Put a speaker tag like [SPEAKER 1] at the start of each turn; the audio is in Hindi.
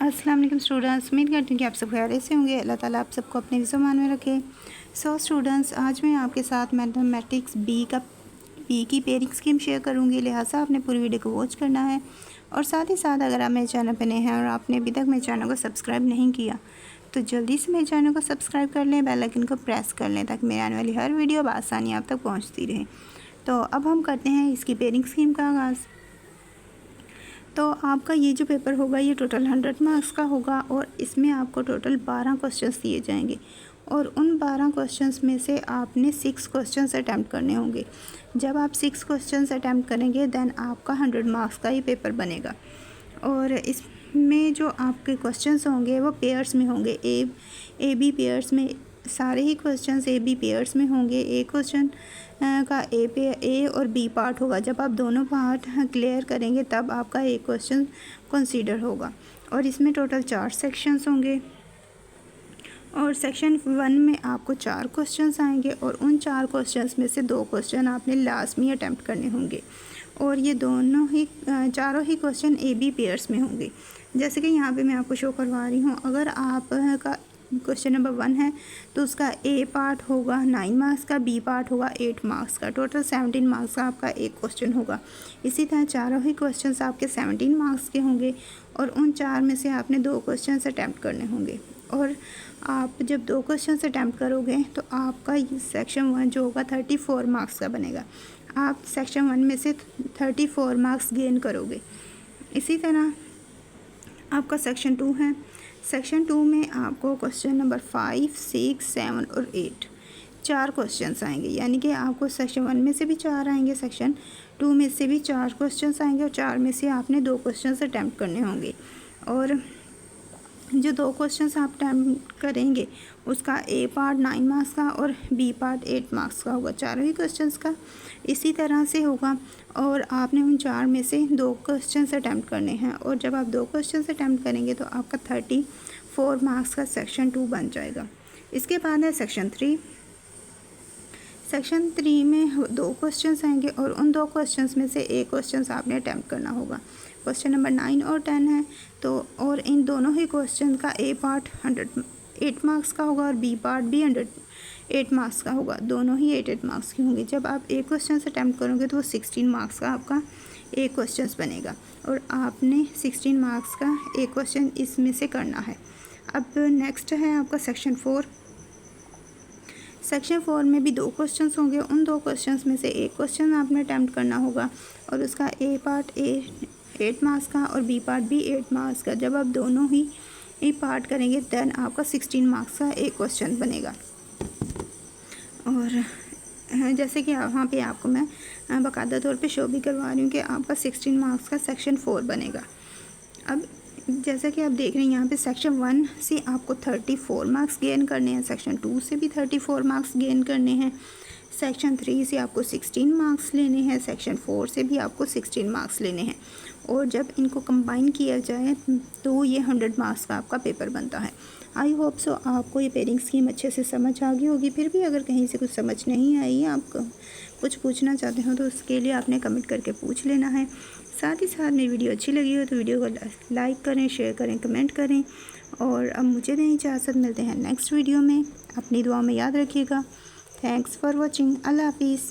[SPEAKER 1] अस्सलाम वालेकुम स्टूडेंट्स, उम्मीद करती हूँ कि आप सब खैरियत से होंगे। अल्लाह ताला आप सबको अपने ज़मान में रखे। सो स्टूडेंट्स, आज मैं आपके साथ मैथमेटिक्स बी की पेयरिंग स्कीम शेयर करूँगी, लिहाजा आपने पूरी वीडियो को वॉच करना है। और साथ ही साथ अगर आप मेरे चैनल पर नए हैं और आपने अभी तक मेरे चैनल को सब्सक्राइब नहीं किया तो जल्दी से मेरे चैनल को सब्सक्राइब कर लें, बेल आइकन को प्रेस कर लें ताकि मेरे आने वाली हर वीडियो बआसानी आप तक पहुँचती रहे। तो अब हम करते हैं इसकी पेयरिंग स्कीम का आगाज़। तो आपका ये जो पेपर होगा ये टोटल 100 मार्क्स का होगा और इसमें आपको टोटल 12 क्वेश्चंस दिए जाएंगे और उन 12 क्वेश्चंस में से आपने 6 क्वेश्चंस अटैम्प्ट करने होंगे। जब आप 6 क्वेश्चंस अटैम्प्ट करेंगे देन आपका 100 मार्क्स का ये पेपर बनेगा। और इसमें जो आपके क्वेश्चंस होंगे वो पेयर्स में होंगे, ए बी पेयर्स में। सारे ही क्वेश्चंस ए बी पेयर्स में होंगे। ए क्वेश्चन का ए और बी पार्ट होगा। जब आप दोनों पार्ट क्लियर करेंगे तब आपका ए क्वेश्चन कंसीडर होगा। और इसमें टोटल 4 सेक्शंस होंगे और सेक्शन 1 में आपको 4 क्वेश्चंस आएंगे और उन 4 क्वेश्चंस में से 2 क्वेश्चन आपने लास्ट में अटैम्प्ट करने होंगे। और ये चारों ही क्वेश्चन ए बी पेयर्स में होंगे। जैसे कि यहाँ पे मैं आपको शो करवा रही हूँ, अगर आप का क्वेश्चन नंबर 1 है तो उसका ए पार्ट होगा 9 मार्क्स का, बी पार्ट होगा 8 मार्क्स का, टोटल 17 मार्क्स का आपका एक क्वेश्चन होगा। इसी तरह चारों ही क्वेश्चंस आपके 17 मार्क्स के होंगे और उन 4 में से आपने 2 क्वेश्चंस अटैम्प्ट करने होंगे। और आप जब 2 क्वेश्चंस अटैम्प्ट करोगे तो आपका सेक्शन 1 जो होगा 34 मार्क्स का बनेगा। आप सेक्शन 1 में से 34 मार्क्स गेन करोगे। इसी तरह आपका सेक्शन 2 है। सेक्शन 2 में आपको क्वेश्चन नंबर 5, 6, 7 और 8 4 क्वेश्चंस आएंगे, यानी कि आपको सेक्शन 1 में से भी 4 आएंगे, सेक्शन 2 में से भी 4 क्वेश्चंस आएंगे और 4 में से आपने 2 क्वेश्चंस अटैम्प्ट करने होंगे। और जो 2 क्वेश्चंस आप अटैम्प्ट करेंगे उसका ए पार्ट 9 मार्क्स का और बी पार्ट 8 मार्क्स का होगा। चारों ही क्वेश्चंस का इसी तरह से होगा और आपने उन 4 में से 2 क्वेश्चंस अटैम्प्ट करने हैं। और जब आप 2 क्वेश्चंस अटैम्प्ट करेंगे तो आपका 34 मार्क्स का सेक्शन 2 बन जाएगा। इसके बाद है सेक्शन 3। सेक्शन 3 में 2 क्वेश्चंस आएंगे और उन 2 क्वेश्चंस में से एक क्वेश्चंस आपने अटैम्प्ट करना होगा। क्वेश्चन नंबर 9 और 10 है तो और इन दोनों ही क्वेश्चन का ए पार्ट 108 मार्क्स का होगा और बी पार्ट भी 108 मार्क्स का होगा। दोनों ही 8 मार्क्स की होंगे। जब आप एक क्वेश्चन अटैम्प्ट करोगे तो वो 16 मार्क्स का आपका एक क्वेश्चन बनेगा और आपने 16 मार्क्स का एक क्वेश्चन इसमें से करना है। अब नेक्स्ट है आपका सेक्शन 4। सेक्शन 4 में भी 2 क्वेश्चंस होंगे। उन 2 क्वेश्चंस में से एक क्वेश्चन आपने अटैम्प्ट करना होगा और उसका ए पार्ट 8 मार्क्स का और बी पार्ट भी 8 मार्क्स का। जब आप दोनों ही पार्ट करेंगे देन आपका 16 मार्क्स का एक क्वेश्चन बनेगा। और जैसे कि वहाँ पे आपको मैं बाकायदा तौर पे शो भी करवा रही हूँ कि आपका 16 मार्क्स का सेक्शन 4 बनेगा। अब जैसा कि आप देख रहे हैं यहाँ पे सेक्शन 1 से आपको 34 मार्क्स गेन करने हैं, सेक्शन 2 से भी 34 मार्क्स गेन करने हैं, सेक्शन 3 से आपको 16 मार्क्स लेने हैं, सेक्शन 4 से भी आपको 16 मार्क्स लेने हैं। और जब इनको कंबाइन किया जाए तो ये 100 मार्क्स का आपका पेपर बनता है। आई होप सो आपको ये पेयरिंग स्कीम अच्छे से समझ आ गई होगी। फिर भी अगर कहीं से कुछ समझ नहीं आई, आप कुछ पूछना चाहते हो तो उसके लिए आपने कमेंट करके पूछ लेना है। साथ ही साथ मेरी वीडियो अच्छी लगी हो तो वीडियो को लाइक करें, शेयर करें, कमेंट करें। और अब मुझे दें इजाज़त, मिलते हैं नेक्स्ट वीडियो में। अपनी दुआ में याद रखिएगा। Thanks for watching. अल्लाह हाफिज़।